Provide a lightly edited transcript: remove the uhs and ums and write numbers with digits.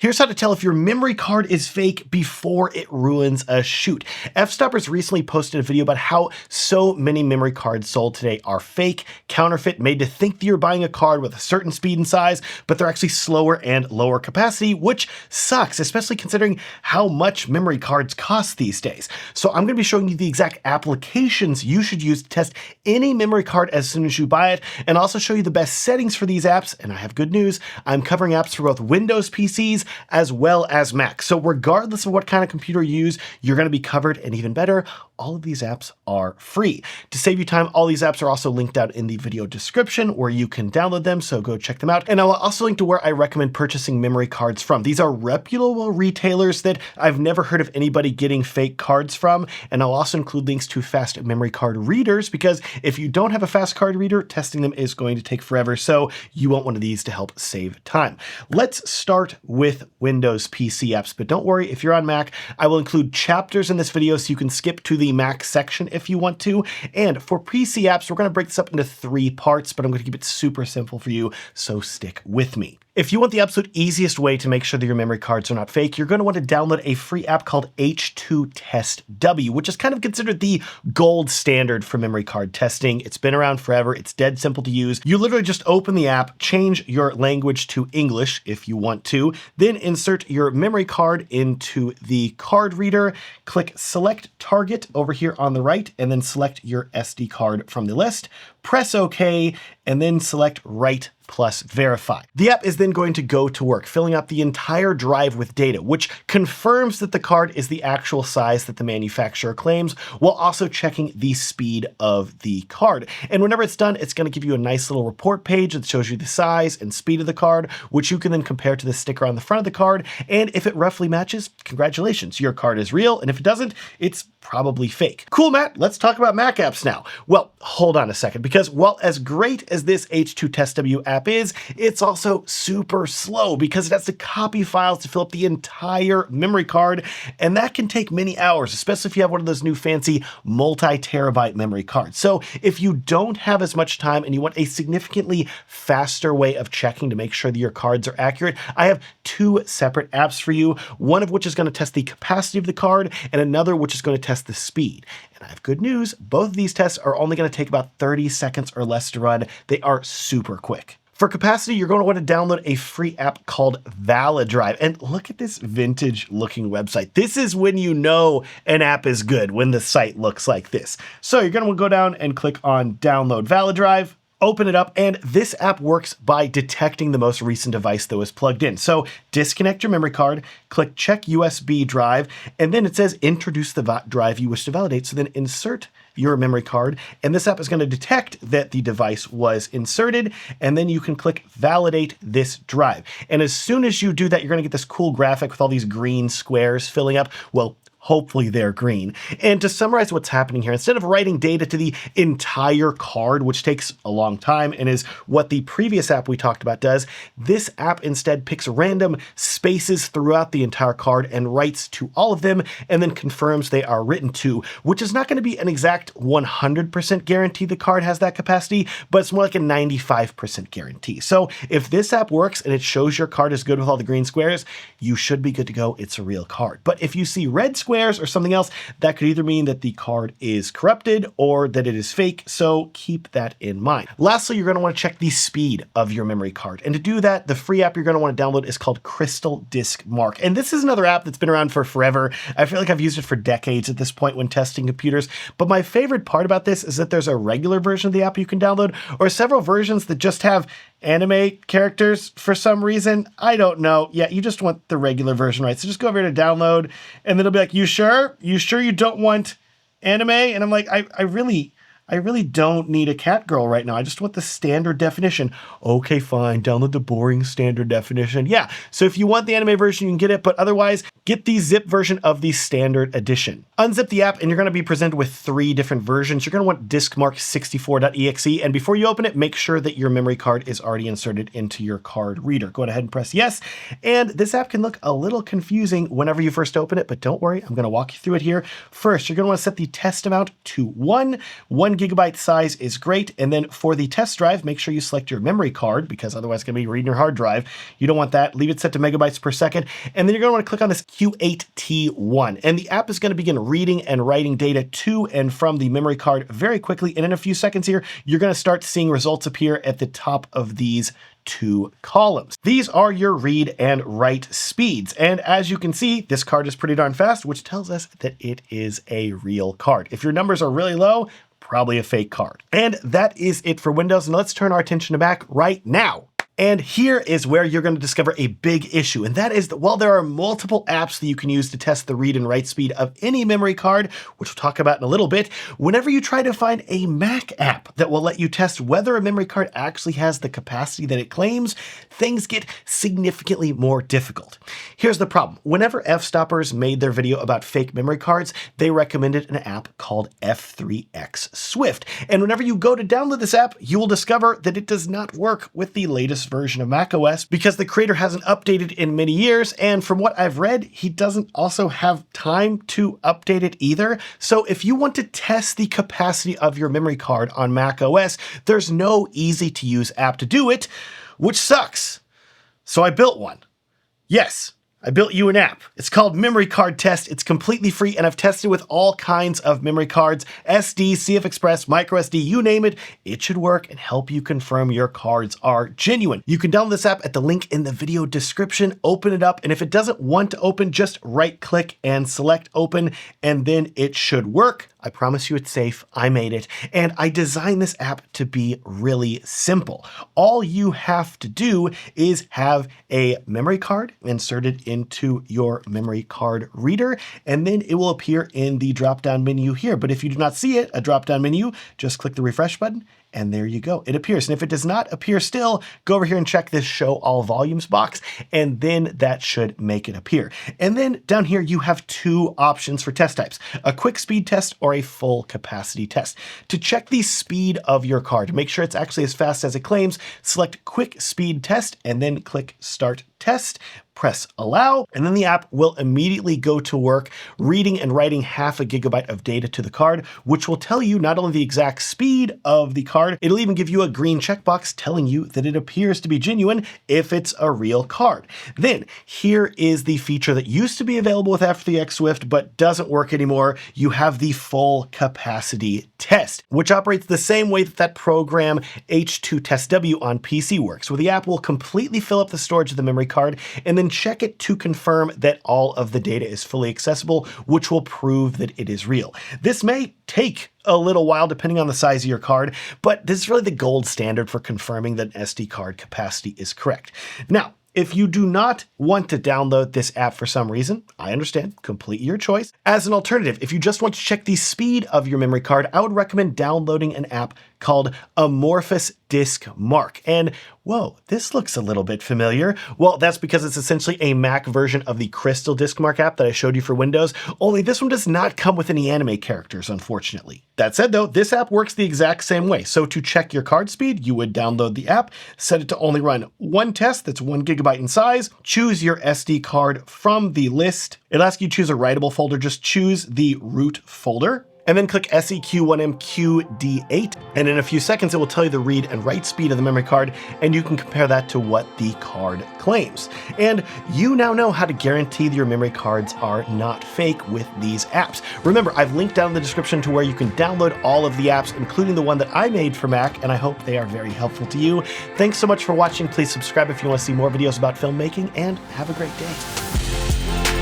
Here's how to tell if your memory card is fake before it ruins a shoot. Fstoppers recently posted a video about how so many memory cards sold today are fake, counterfeit, made to think that you're buying a card with a certain speed and size, but they're actually slower and lower capacity, which sucks, especially considering how much memory cards cost these days. So I'm going to be showing you the exact applications you should use to test any memory card as soon as you buy it, and also show you the best settings for these apps. And I have good news, I'm covering apps for both Windows PCs as well as Mac. So regardless of what kind of computer you use, you're going to be covered, and even better, all of these apps are free. To save you time, all these apps are also linked out in the video description where you can download them, so go check them out. And I'll also link to where I recommend purchasing memory cards from. These are reputable retailers that I've never heard of anybody getting fake cards from, and I'll also include links to fast memory card readers, because if you don't have a fast card reader, testing them is going to take forever, so you want one of these to help save time. Let's start with Windows PC apps, but don't worry, if you're on Mac, I will include chapters in this video so you can skip to the Mac section if you want to. And for PC apps, we're going to break this up into 3 parts, but I'm going to keep it super simple for you, so stick with me. If you want the absolute easiest way to make sure that your memory cards are not fake, you're going to want to download a free app called H2TestW, which is kind of considered the gold standard for memory card testing. It's been around forever. It's dead simple to use. You literally just open the app, change your language to English if you want to, then insert your memory card into the card reader, click Select Target over here on the right, and then select your SD card from the list, press OK, and then select Write plus Verify. The app is then going to go to work, filling up the entire drive with data, which confirms that the card is the actual size that the manufacturer claims, while also checking the speed of the card. And whenever it's done, it's going to give you a nice little report page that shows you the size and speed of the card, which you can then compare to the sticker on the front of the card. And if it roughly matches, congratulations, your card is real. And if it doesn't, it's probably fake. Cool, Matt, let's talk about Mac apps now. Well, hold on a second, because while as great as this H2TestW app is, it's also super slow because it has to copy files to fill up the entire memory card, and that can take many hours, especially if you have one of those new fancy multi-terabyte memory cards. So if you don't have as much time and you want a significantly faster way of checking to make sure that your cards are accurate, I have 2 separate apps for you, one of which is going to test the capacity of the card and another which is going to test the speed. And I have good news, both of these tests are only going to take about 30 seconds or less to run. They are super quick. For capacity, you're going to want to download a free app called ValiDrive. And look at this vintage looking website. This is when you know an app is good, when the site looks like this. So you're going to go down and click on download ValiDrive. Open it up, and this app works by detecting the most recent device that was plugged in. So disconnect your memory card, click check USB drive, and then it says introduce the drive you wish to validate. So then insert your memory card, and this app is going to detect that the device was inserted, and then you can click validate this drive. And as soon as you do that, you're going to get this cool graphic with all these green squares filling up. Well, hopefully they're green. And to summarize what's happening here, instead of writing data to the entire card, which takes a long time and is what the previous app we talked about does, this app instead picks random spaces throughout the entire card and writes to all of them, and then confirms they are written to, which is not going to be an exact 100% guarantee the card has that capacity, but it's more like a 95% guarantee. So if this app works and it shows your card is good with all the green squares, you should be good to go. It's a real card. But if you see red squares or something else, that could either mean that the card is corrupted or that it is fake, so keep that in mind. Lastly, you're going to want to check the speed of your memory card, and to do that, the free app you're going to want to download is called Crystal Disk Mark, and this is another app that's been around for forever. I feel like I've used it for decades at this point when testing computers, but my favorite part about this is that there's a regular version of the app you can download, or several versions that just have anime characters for some reason. I don't know. Yeah, you just want the regular version, right? So just go over here to download, and then it'll be like, you sure? You sure you don't want anime? And I'm like, I really don't need a cat girl right now. I just want the standard definition. Okay, fine. Download the boring standard definition. Yeah. So if you want the anime version, you can get it, but otherwise get the zip version of the standard edition. Unzip the app, and you're going to be presented with 3 different versions. You're going to want diskmark64.exe. And before you open it, make sure that your memory card is already inserted into your card reader. Go ahead and press yes. And this app can look a little confusing whenever you first open it, but don't worry. I'm going to walk you through it here. First, you're going to want to set the test amount to 1 GB 1 GB size is great. And then for the test drive, make sure you select your memory card because otherwise it's going to be reading your hard drive. You don't want that. Leave it set to megabytes per second. And then you're going to want to click on this Q8T1. And the app is going to begin reading and writing data to and from the memory card very quickly. And in a few seconds here, you're going to start seeing results appear at the top of these 2 columns. These are your read and write speeds. And as you can see, this card is pretty darn fast, which tells us that it is a real card. If your numbers are really low, probably a fake card. And that is it for Windows. And let's turn our attention to Mac right now. And here is where you're going to discover a big issue. And that is that while there are multiple apps that you can use to test the read and write speed of any memory card, which we'll talk about in a little bit, whenever you try to find a Mac app that will let you test whether a memory card actually has the capacity that it claims, things get significantly more difficult. Here's the problem. Whenever Fstoppers made their video about fake memory cards, they recommended an app called F3X Swift. And whenever you go to download this app, you will discover that it does not work with the latest version of macOS because the creator hasn't updated in many years, and from what I've read, he doesn't also have time to update it either. So if you want to test the capacity of your memory card on macOS, there's no easy to use app to do it, which sucks. So I built one. Yes, I built you an app. It's called Memory Card Test. It's completely free, and I've tested with all kinds of memory cards, SD, CFexpress, microSD, you name it. It should work and help you confirm your cards are genuine. You can download this app at the link in the video description, open it up, and if it doesn't want to open, just right-click and select open, and then it should work. I promise you it's safe. I made it. And I designed this app to be really simple. All you have to do is have a memory card inserted into your memory card reader, and then it will appear in the drop-down menu here. But if you do not see it, a drop-down menu, just click the refresh button, and there you go. It appears. And if it does not appear still, go over here and check this show all volumes box, and then that should make it appear. And then down here, you have 2 options for test types, a quick speed test or a full capacity test. To check the speed of your card, make sure it's actually as fast as it claims, select quick speed test and then click start test. Press allow, and then the app will immediately go to work reading and writing 0.5 GB of data to the card, which will tell you not only the exact speed of the card, it'll even give you a green checkbox telling you that it appears to be genuine if it's a real card. Then here is the feature that used to be available with F3X Swift but doesn't work anymore. You have the full capacity test, which operates the same way that that program H2 Test W on PC works, where the app will completely fill up the storage of the memory card and then check it to confirm that all of the data is fully accessible, which will prove that it is real. This may take a little while depending on the size of your card, but this is really the gold standard for confirming that SD card capacity is correct. Now, if you do not want to download this app for some reason, I understand, completely your choice. As an alternative, if you just want to check the speed of your memory card, I would recommend downloading an app called Amorphous Disk Mark. And whoa, this looks a little bit familiar. Well, that's because it's essentially a Mac version of the Crystal Disk Mark app that I showed you for Windows, only this one does not come with any anime characters, unfortunately. That said though, this app works the exact same way. So to check your card speed, you would download the app, set it to only run one test that's 1 GB in size, choose your SD card from the list. It'll ask you to choose a writable folder, just choose the root folder, and then click SEQ1MQD8, and in a few seconds it will tell you the read and write speed of the memory card, and you can compare that to what the card claims. And you now know how to guarantee that your memory cards are not fake with these apps. Remember, I've linked down in the description to where you can download all of the apps, including the one that I made for Mac, and I hope they are very helpful to you. Thanks so much for watching. Please subscribe if you want to see more videos about filmmaking, and have a great day.